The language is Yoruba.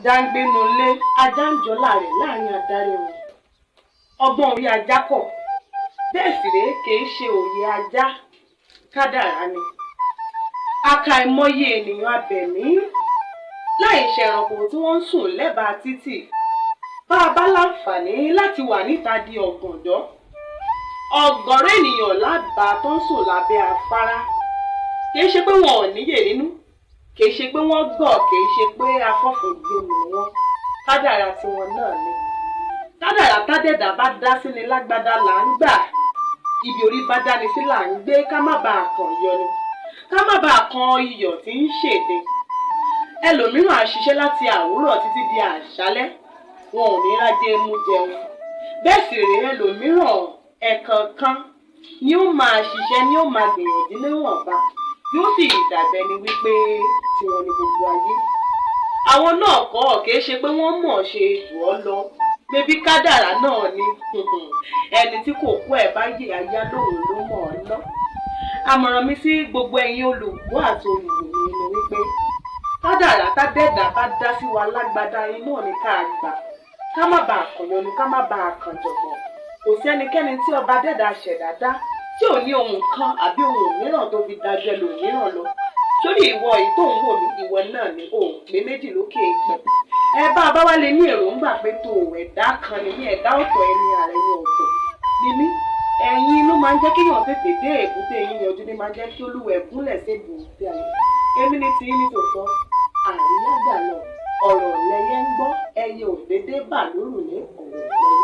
Dáńgbénulé ajá ń jọ láàrin adarí wọn. Ọgbọ́n orí ajá kọ̀. Bẹ́ẹ̀ sì rèé kìí ṣe òye ajá, kádàrá ni. Àkàìmọye ènìyàn abẹ̀mí láì ṣẹranko tí wọ́n ń sùn lẹ́bàá títì. Bá a bá láǹfààní láti wà níta di ọ̀gànjọ́, ọ̀gọ̀rọ̀ ènìyàn lábàá tó ń sùn lábẹ́ afárá. Kìí ṣe pé wọn ò níyè nínú, kìí ṣe pé wọ́n gọ̀, kìí ṣe pé afọ́fùngbé ni wọ́n. Kádàrá tiwọn náà ni. Kádàrá tádẹ̀dá bá dá sí ni lágbádá là ń gbà. Ibi orí bá dáni sí là ń gbé ká má bàa kàn yọnu, ká má bàa kan iyọ̀ tí ń ṣèdè. Ẹlòmíràn á ṣiṣẹ́ láti àwúrọ̀ títí di àṣálẹ́, wọn ò ní rájé mú jẹun. Bẹ́ẹ̀ sì rèé ẹlòmíràn ẹ̀ẹ̀kọ̀ọ̀kan ni ó máa ṣiṣẹ́, ni ó máa gbìyànjú níwọ̀nba, yóò sì dàbẹ́ ni wípé tiwọn ni gbogbo ayé. Àwọn náà kọ́ kìí ṣe pé wọ́n mọ̀ ṣe jù ọ́ lọ, bébí kádàrá náà ni. Ẹni tí kò kú ẹ̀ bá yè ayá lòun ló mọ̀ ọ́ ná. Àmọ̀ràn mi sí gbogbo ẹ̀yin olùgbọ́ àti olùwò mi ni wípé kádàrá tádẹ̀dá bá dá sí wa lágbádá iná ni ká gbà, ká má bàa kàn yọnu, ká má bàa kàn jọ̀gbọ̀n. Kò sí ẹnikẹ́ni tí ọba dẹ́dá ṣẹ̀dá dá tí ò ní ohun kan àbí ohun mìíràn tó fi dájú ẹlòmíràn lọ. Sórí ìwọ yìí tó ń wò mí, ìwọ náà ni ò pé méjì lókè èèpẹ̀. Ẹ bá a bá wá lè ní èròǹgbà pé tó ẹ̀dá kan ni ní ẹ̀dá ọ̀tọ̀ ẹni ààrẹ ní ọ̀tọ̀ ni mí. Ẹ̀yin inú máa ń jẹ́ kéèyàn tètè dé èbúté yín yanjú, ní máa ń jẹ́ kí olúwẹ̀ gúnlẹ̀ sí èbúté ayé. Èmi ní ti yín ní tòótọ́, àríyájà lọ, ọ̀rọ̀ lẹyẹ ń gbọ́, ẹyẹ ò dédé bà lórùlé ọ̀rọ̀ lẹyẹ.